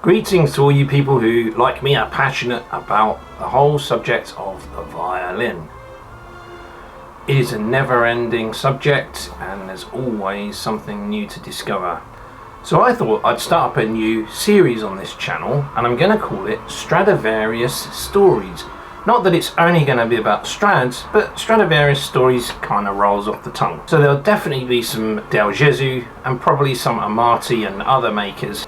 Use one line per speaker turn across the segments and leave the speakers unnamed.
Greetings to all you people who, like me, are passionate about the whole subject of the violin. It is a never-ending subject and there's always something new to discover. So I thought I'd start up a new series on this channel, and I'm going to call it Stradivarius Stories. Not that it's only going to be about Strads, but Stradivarius stories kind of rolls off the tongue. So there'll definitely be some Del Gesù and probably some Amati and other makers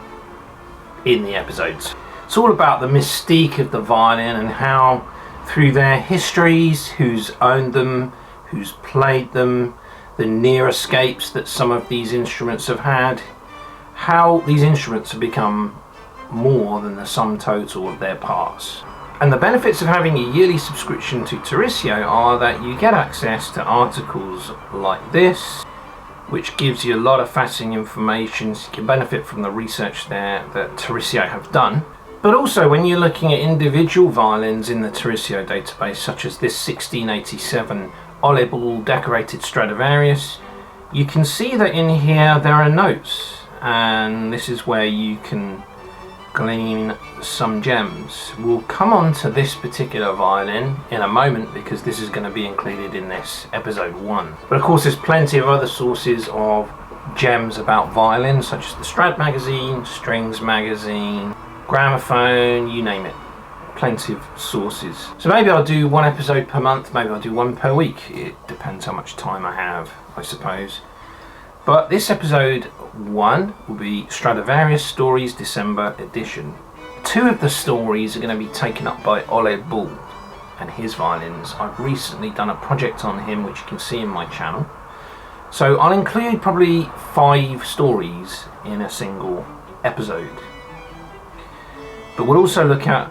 in the episodes. It's all about the mystique of the violin and how, through their histories, who's owned them, who's played them, the near escapes that some of these instruments have had, how these instruments have become more than the sum total of their parts. And the benefits of having a yearly subscription to Territio are that you get access to articles like this, which gives you a lot of fascinating information. So you can benefit from the research there that Territio have done. But also when you're looking at individual violins in the Territio database, such as this 1687 Ole Bull decorated Stradivarius, you can see that in here there are notes, and this is where you can glean some gems. We'll come on to this particular violin in a moment because this is going to be included in this episode 1. But of course there's plenty of other sources of gems about violins, such as the Strad magazine, Strings magazine, Gramophone, you name it. Plenty of sources. So maybe I'll do one episode per month, maybe I'll do one per week. It depends how much time I have, I suppose. But this episode 1 will be Stradivarius Stories December edition. 2 of the stories are going to be taken up by Ole Bull and his violins. I've recently done a project on him which you can see in my channel. So I'll include probably 5 stories in a single episode. But we'll also look at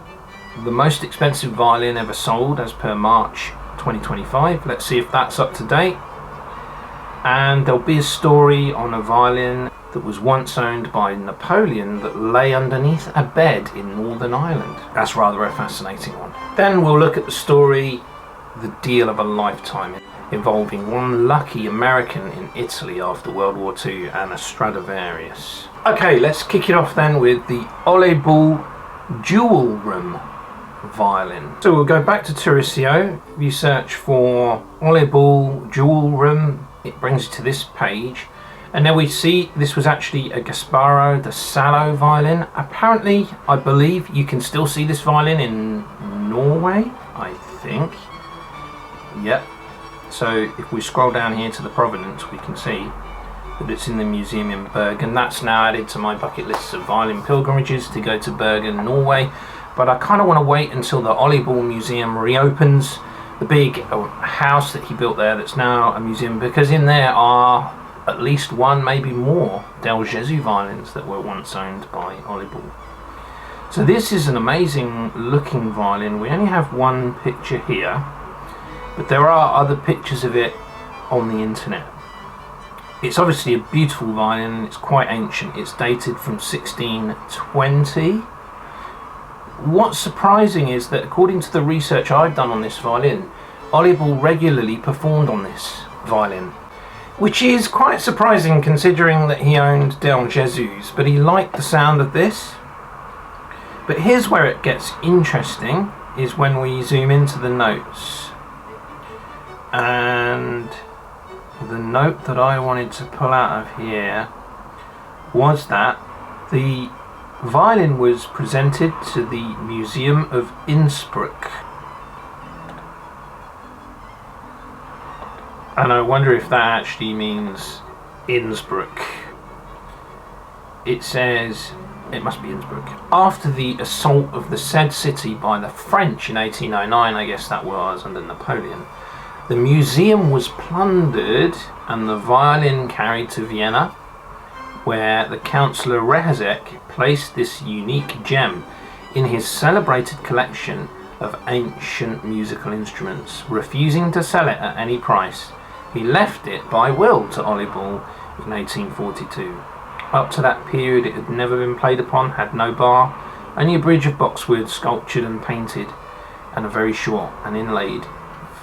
the most expensive violin ever sold as per March 2025. Let's see if that's up to date. And there'll be a story on a violin that was once owned by Napoleon that lay underneath a bed in Northern Ireland. That's rather a fascinating one. Then we'll look at the story, The Deal of a Lifetime, involving one lucky American in Italy after World War II and a Stradivarius. Okay, let's kick it off then with the Ole Bull Jewel Room violin. So we'll go back to Territio. If you search for Ole Bull Jewel Room, it brings you to this page, and then we see this was actually a Gasparo da Salo violin. Apparently, I believe you can still see this violin in Norway, I think. Yep. So if we scroll down here to the provenance, we can see that it's in the museum in Bergen. That's now added to my bucket list of violin pilgrimages to go to Bergen, Norway. But I kind of want to wait until the Ole Bull Museum reopens, the big house that he built there that's now a museum, because in there are at least one, maybe more, Del Gesù violins that were once owned by Ole Bull. So this is an amazing looking violin. We only have one picture here, but there are other pictures of it on the internet. It's obviously a beautiful violin and it's quite ancient. It's dated from 1620. What's surprising is that according to the research I've done on this violin, Ole Bull regularly performed on this violin, which is quite surprising considering that he owned Del Gesù's, but he liked the sound of this. But here's where it gets interesting, is when we zoom into the notes. And the note that I wanted to pull out of here was that the violin was presented to the Museum of Innsbruck. And I wonder if that actually means Innsbruck. It says, it must be Innsbruck. After the assault of the said city by the French in 1809, I guess that was, under Napoleon, the museum was plundered and the violin carried to Vienna, where the Councillor Rehazek placed this unique gem in his celebrated collection of ancient musical instruments. Refusing to sell it at any price, he left it by will to Ole Bull in 1842. Up to that period it had never been played upon, had no bar, only a bridge of boxwood sculptured and painted, and a very short and inlaid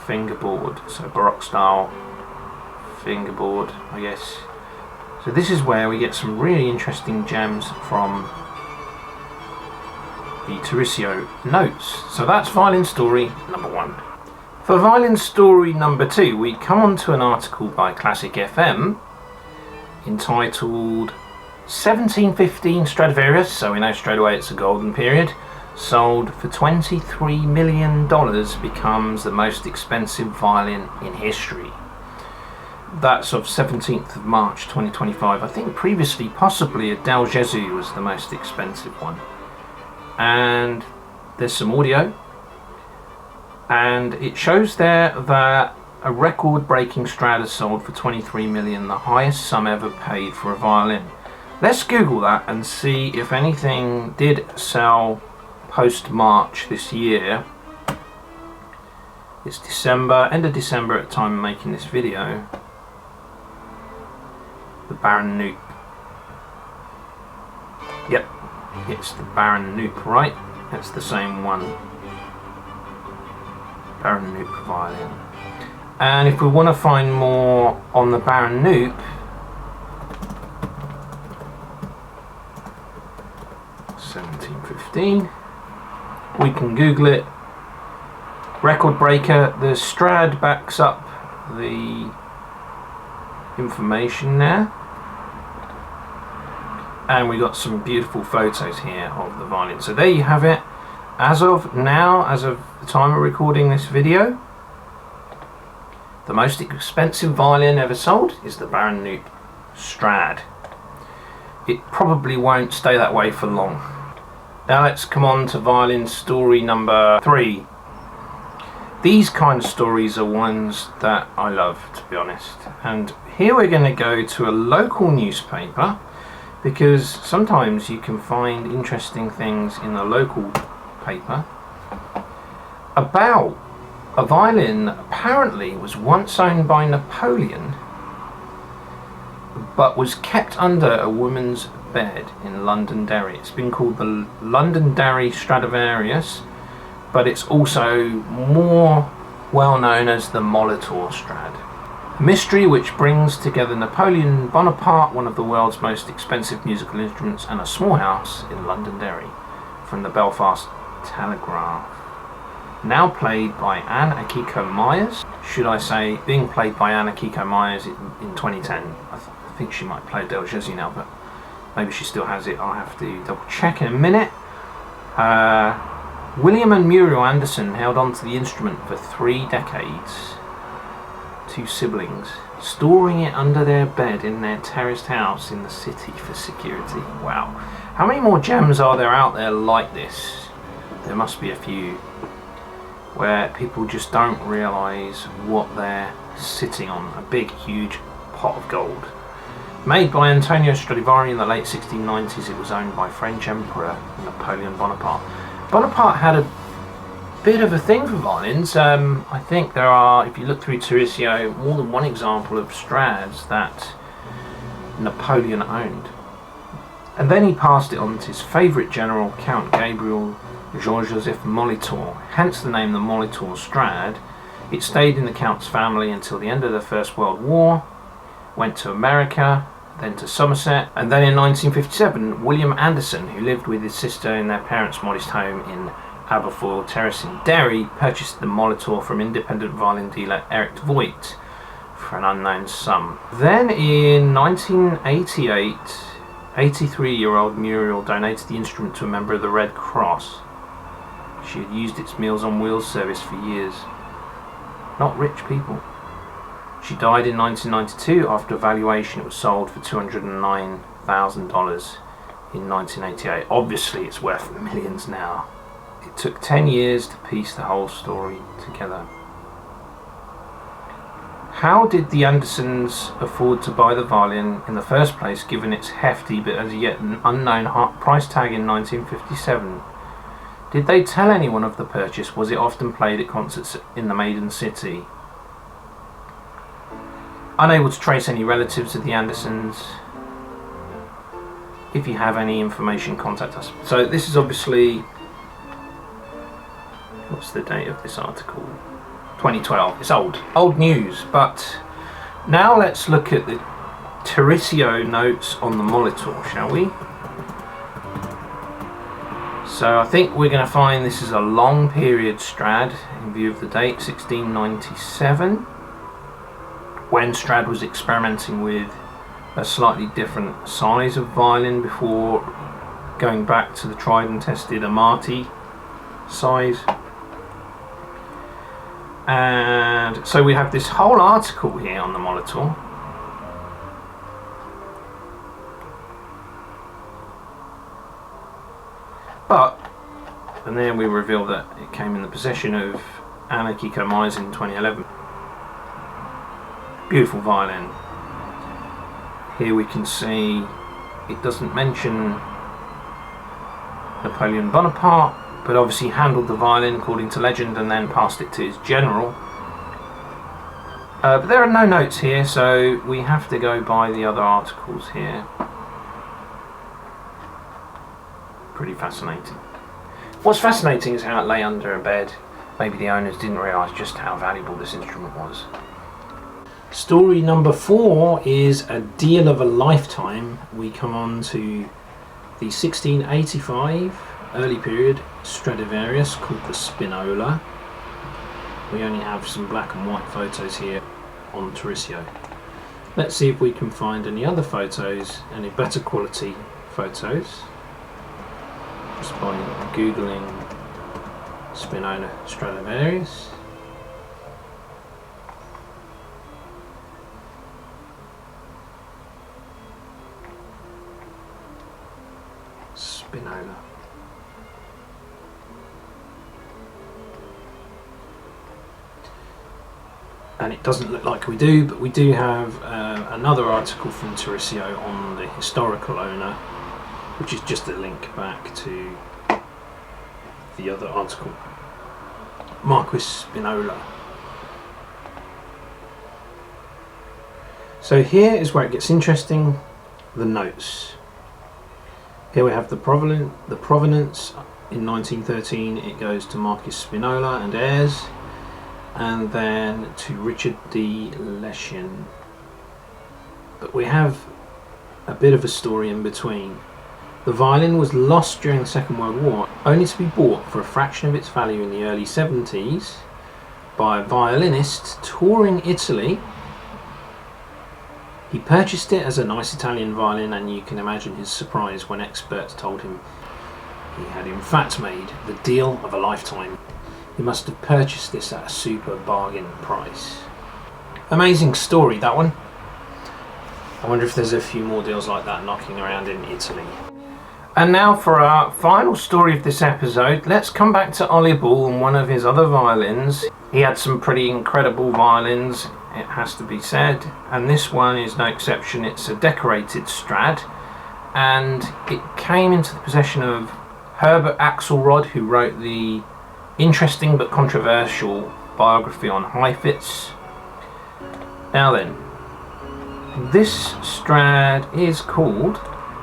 fingerboard, so Baroque style fingerboard, I guess. So this is where we get some really interesting gems from the Tercio notes. So that's violin story number 1. For violin story number 2, we come on to an article by Classic FM entitled 1715 Stradivarius, so we know straight away it's a golden period, sold for $23 million, becomes the most expensive violin in history. That's of 17th of March 2025. I think previously possibly a Del Gesù was the most expensive one. And there's some audio, and it shows there that a record-breaking Strad has sold for 23 million, the highest sum ever paid for a violin. Let's Google that and see if anything did sell post-March this year. It's December, end of December at the time of making this video. The Baron Noop. Yep, it's the Baron Noop, right? That's the same one. Baron Noop violin. And if we want to find more on the Baron Noop, $17.15, we can Google it. Record breaker. The Strad backs up the information there, and we got some beautiful photos here of the violin. So there you have it. As of now, as of the time of recording this video, the most expensive violin ever sold is the Baron Noop Strad. It probably won't stay that way for long. Now let's come on to violin story number 3. These kind of stories are ones that I love, to be honest. And here we're going to go to a local newspaper, because sometimes you can find interesting things in a local paper about a violin that apparently was once owned by Napoleon, but was kept under a woman's bed in Londonderry. It's been called the Londonderry Stradivarius, but it's also more well known as the Molitor Strad. A mystery which brings together Napoleon Bonaparte, one of the world's most expensive musical instruments, and a small house in Londonderry, from the Belfast Telegraph. Now played by Anne Akiko Myers. Should I say, being played by Anne Akiko Myers in 2010. I think she might play Del Gesù now, but maybe she still has it. I'll have to double check in a minute. William and Muriel Anderson held on to the instrument for 3 decades. 2 siblings, storing it under their bed in their terraced house in the city for security. Wow. How many more gems are there out there like this? There must be a few, where people just don't realise what they're sitting on. A big, huge pot of gold. Made by Antonio Stradivari in the late 1690s, it was owned by French Emperor Napoleon Bonaparte. Bonaparte had a bit of a thing for violins. I think there are, if you look through Tercio, more than one example of Strads that Napoleon owned. And then he passed it on to his favourite general, Count Gabriel Jean-Joseph Molitor, hence the name the Molitor Strad. It stayed in the Count's family until the end of the First World War, went to America, then to Somerset, and then in 1957, William Anderson, who lived with his sister in their parents' modest home in Aberfoyle Terrace in Derry, purchased the Molitor from independent violin dealer Eric Voigt for an unknown sum. Then in 1988, 83-year-old Muriel donated the instrument to a member of the Red Cross. She had used its Meals on Wheels service for years. Not rich people. She died in 1992. After evaluation, it was sold for $209,000 in 1988. Obviously, it's worth millions now. It took 10 years to piece the whole story together. How did the Andersons afford to buy the violin in the first place, given its hefty but as yet unknown price tag in 1957? Did they tell anyone of the purchase? Was it often played at concerts in the Maiden City? Unable to trace any relatives of the Andersons. If you have any information, contact us. So this is obviously, what's the date of this article? 2012. It's old news. But now let's look at the Tercio notes on the Molitor, shall we? So I think we're going to find this is a long period Strad in view of the date 1697, when Strad was experimenting with a slightly different size of violin before going back to the tried and tested Amati size. And so we have this whole article here on the Molitor. But, and then we reveal that it came in the possession of Anarchy Komize in 2011. Beautiful violin. Here we can see it doesn't mention Napoleon Bonaparte, but obviously handled the violin according to legend and then passed it to his general. But there are no notes here, so we have to go by the other articles here. Pretty fascinating. What's fascinating is how it lay under a bed. Maybe the owners didn't realise just how valuable this instrument was. Story number 4 is a deal of a lifetime. We come on to the 1685 early period Stradivarius called the Spinola. We only have some black and white photos here on Tarisio. Let's see if we can find any other photos, any better quality photos, just by googling Spinola Stradivarius. Spinola. And it doesn't look like we do, but we do have another article from Tarisio on the historical owner, which is just a link back to the other article, Marquis Spinola. So here is where it gets interesting, the notes. Here we have the provenance. In 1913 it goes to Marquis Spinola and heirs, and then to Richard de Lescien. But we have a bit of a story in between. The violin was lost during the Second World War, only to be bought for a fraction of its value in the early 70s by a violinist touring Italy. He purchased it as a nice Italian violin, and you can imagine his surprise when experts told him he had in fact made the deal of a lifetime. He must have purchased this at a super bargain price. Amazing story, that one. I wonder if there's a few more deals like that knocking around in Italy. And now for our final story of this episode, let's come back to Ole Bull and one of his other violins. He had some pretty incredible violins, it has to be said, and this one is no exception. It's a decorated Strad, and it came into the possession of Herbert Axelrod, who wrote the interesting but controversial biography on Heifetz. Now then, this Strad is called,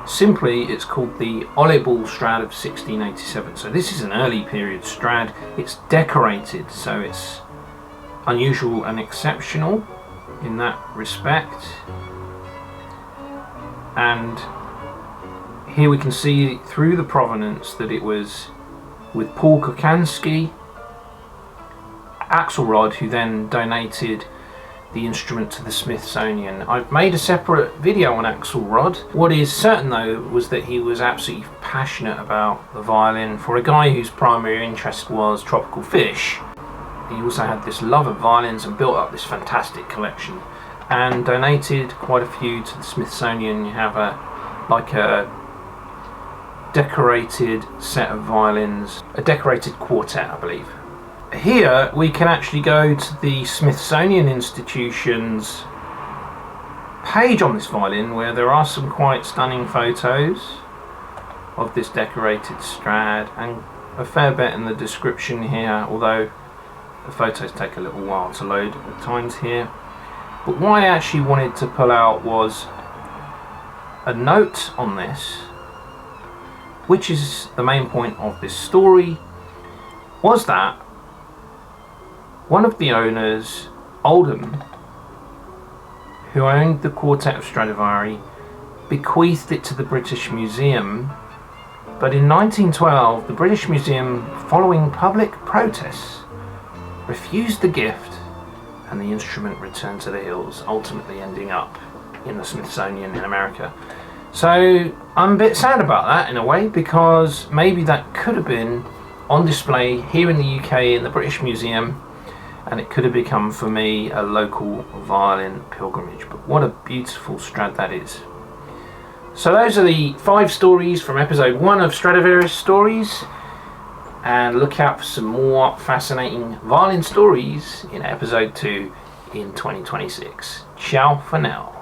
simply it's called the Ole Bull Strad of 1687. So this is an early period Strad. It's decorated, so it's unusual and exceptional in that respect. And here we can see through the provenance that it was with Paul Kukanski, Axelrod, who then donated the instrument to the Smithsonian. I've made a separate video on Axelrod. What is certain though was that he was absolutely passionate about the violin. For a guy whose primary interest was tropical fish, he also had this love of violins and built up this fantastic collection and donated quite a few to the Smithsonian. You have a decorated set of violins, a decorated quartet, I believe. Here we can actually go to the Smithsonian Institution's page on this violin, where there are some quite stunning photos of this decorated Strad, and a fair bit in the description here, although the photos take a little while to load at times here. But what I actually wanted to pull out was a note on this, which is the main point of this story, was that one of the owners, Oldham, who owned the quartet of Stradivari, bequeathed it to the British Museum But in 1912, the British Museum, following public protests, refused the gift, and the instrument returned to the hills, ultimately ending up in the Smithsonian in America. So I'm a bit sad about that in a way, because maybe that could have been on display here in the UK in the British Museum, and it could have become for me a local violin pilgrimage. But what a beautiful Strad that is. So those are the 5 stories from episode 1 of Stradivarius Stories, and look out for some more fascinating violin stories in episode 2 in 2026. Ciao for now.